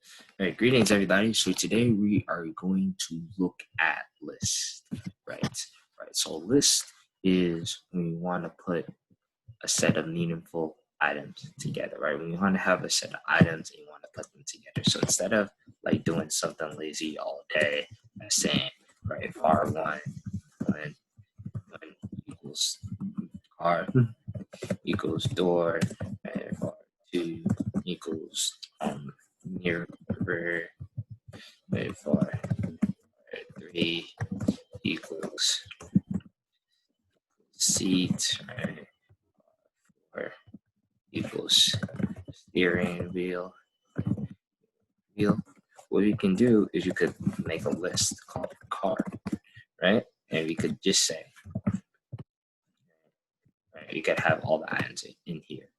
All right, greetings everybody. So today we are going to look at list, right? Right. So list is when we want to put a set of meaningful items together, right? When you want to have a set of items and you want to put them together. So instead of like doing something lazy all day and saying, right, var1 when equals car equals door and var2 equals mirror var3 equals seat, right? Or equals steering wheel. What you can do is you could make a list called car, right? And we could just say, right, you could have all the items in here.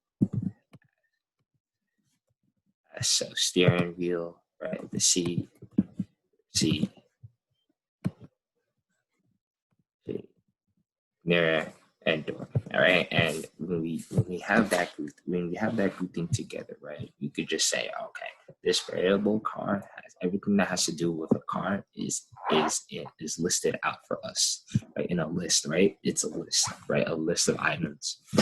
So steering wheel, right? The seat, mirror, and door. All right. And when we have that grouping together, right, you could just say, okay, this variable car has everything that has to do with a car is listed out for us, right? In a list, right? It's a list, right? A list of items. A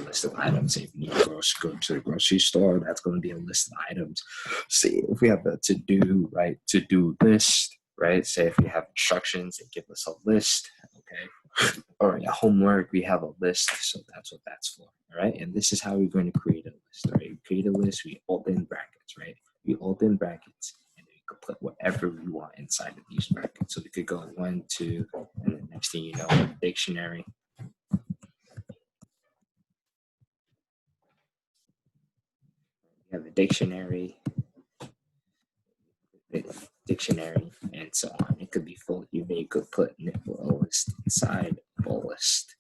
list of items. If you need to go to the grocery store, that's going to be a list of items. See, if we have a to-do, right? To-do list, right? Say if we have instructions, they give us a list, okay? Or homework, we have a list, so that's what that's for. All right, and this is how we're going to create a list. Right, we create a list, we open brackets, right? We open brackets, and we could put whatever we want inside of these brackets. So we could go 1, 2, and the next thing you know, dictionary. We have a dictionary, and so on. It could be full. You may could put a list inside a list,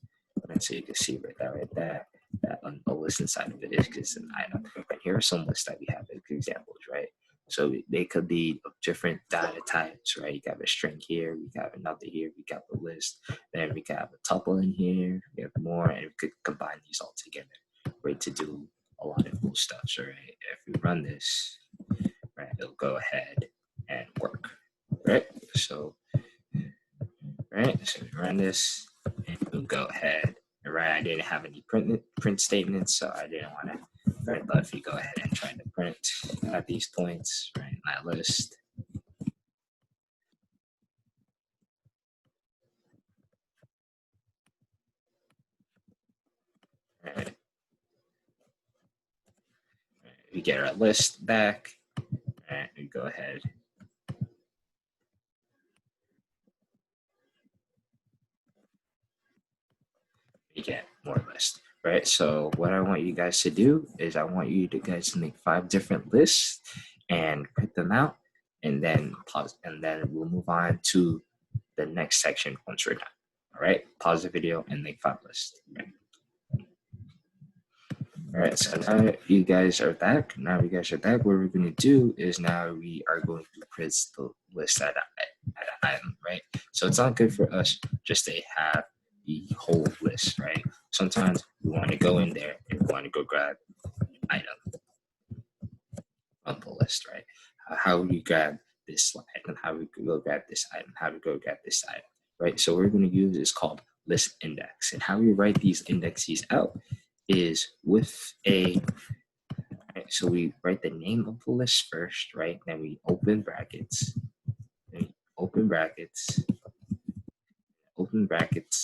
and so you can see right there. That a list inside of it is an item. And here are some lists that we have as examples, right? So they could be of different data types, right? You got a string here, we got another here, we got the list, then we can have a tuple in here, we have more, and we could combine these all together, right, to do a lot of cool stuff. So, right, if we run this, right, it'll go ahead and work, right? So, right, so we run this, and we'll go ahead. Right, I didn't have any print statements, so I didn't want to. Right, but if you go ahead and try to print at these points, right, my list. Right, we get our list back, and we go ahead. We get more lists, right? So what I want you guys to do is I want you guys to make 5 different lists and print them out, and then pause, and then we'll move on to the next section once we're done. All right, pause the video and make 5 lists. Right. All right, so now you guys are back. What we're going to do is now we are going to print the list at an item, right? So it's not good for us just to have the whole list, right? Sometimes we want to go in there and we want to go grab an item on the list, right? How we grab this item, how we go grab this item, how we go grab this item, right? So we're going to use is called list index, and how we write these indexes out is with a, right, so we write the name of the list first, right? Then we open brackets,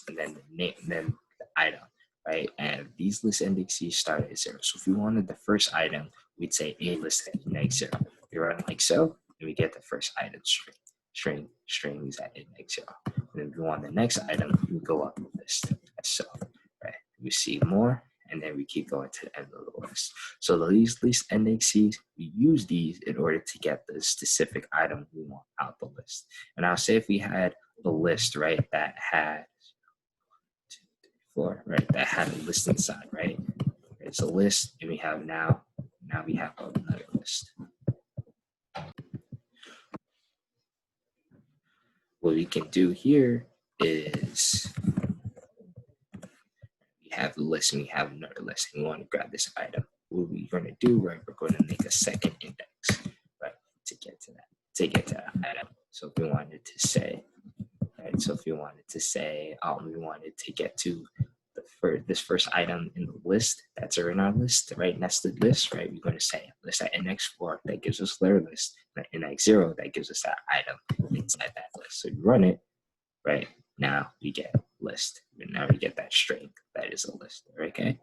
and then the name, then the item, right? And these list indexes start at 0. So if we wanted the first item, we'd say a list index 0. We run like so, and we get the first item string is at index 0. And then if we want the next item, we go up the list. So, right, we see more, and then we keep going to the end of the list. So these list indexes, we use these in order to get the specific item we want out the list. And I'll say if we had the list, right, that had 2, 3, 4, right, that had a list inside, right? It's a list, and we have now we have another list. What we can do here is we have the list and we have another list, and we want to grab this item. What we're going to do, right, we're going to make a second index, right, to to get to that item. So if we wanted to say, right, so if we wanted to say, we wanted to get to this first item in the list that's in our list, right, nested list, right, we're going to say list at index 4, that gives us their list, at index 0, that gives us that item inside that list. So you run it, right, now we get list, and now we get that string that is a list, okay?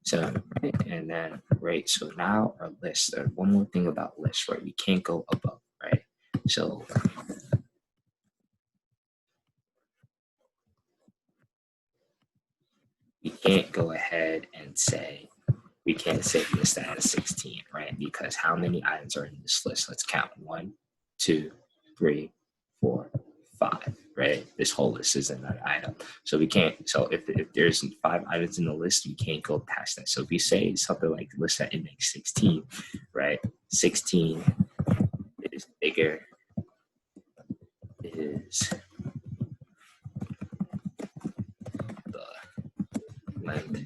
So, right, and then, right, so now our list, one more thing about lists, right, we can't go above, right? So we can't go ahead and say, we can't say list that has 16, right? Because how many items are in this list? Let's count. 1, 2, 3, 4, 5, right? This whole list is another item. So we can't, so if there's 5 items in the list, we can't go past that. So if we say something like list at index 16, right? 16 is bigger, is the length,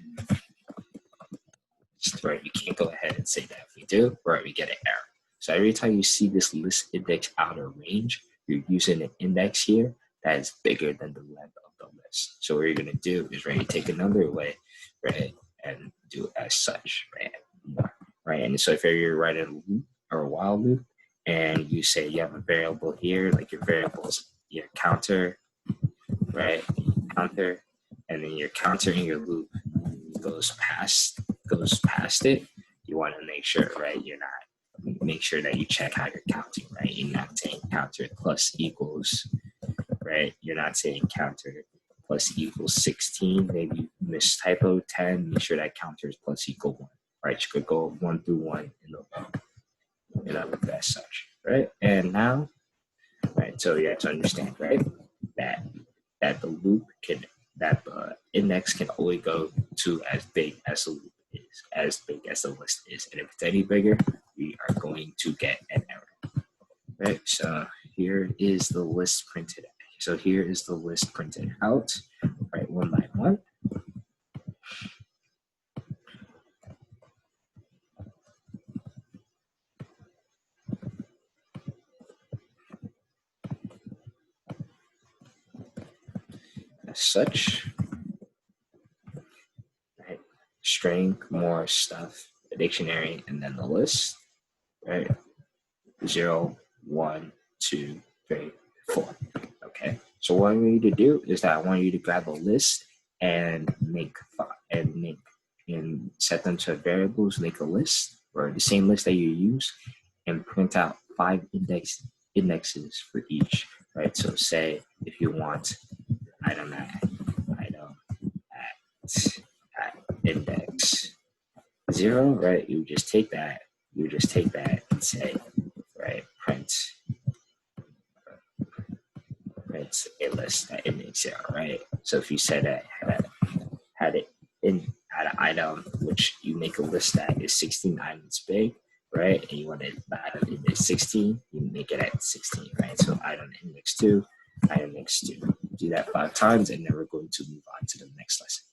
right? You can't go ahead and say that. If we do, right, we get an error. So every time you see this list index outer range, you're using an index here that is bigger than the length of the list. So what you're going to do is, right, you take another away, right, and do as such, right, right. And so if you're writing a loop or a while loop, and you say you have a variable here, like your variables, your counter, right, counter, and then your counter in your loop goes past it, you want to make sure, right, make sure that you check how you're counting, right? You're not saying counter plus equals, right? You're not saying counter plus equals 16, maybe you mistypo 10, make sure that counter is plus equal 1, right? You could go 1 through 1 in the loop as such, right? And now, right, so you have to understand, right, that the loop that the index can only go to as big as the loop is, as big as the list is. And if it's any bigger, we are going to get an error, right? So here is the list printed out. So here is the list printed out, right, one by one. As such, right, string, more stuff, a dictionary, and then the list, right? 0, 1, 2, 3, 4. Okay. So what I want you to do is that I want you to grab a list and set them to variables, make a list or the same list that you use, and print out 5 indexes for each. Right. So say if you want item at index 0, right? You just take that and say, right, print a list at index 0, right? So if you said that had an item which you make a list that is 16 items big, right? And you want the item index 16, you make it at 16, right? So item index 2, item index 2. Do that 5 times, and then we're going to move on to the next lesson.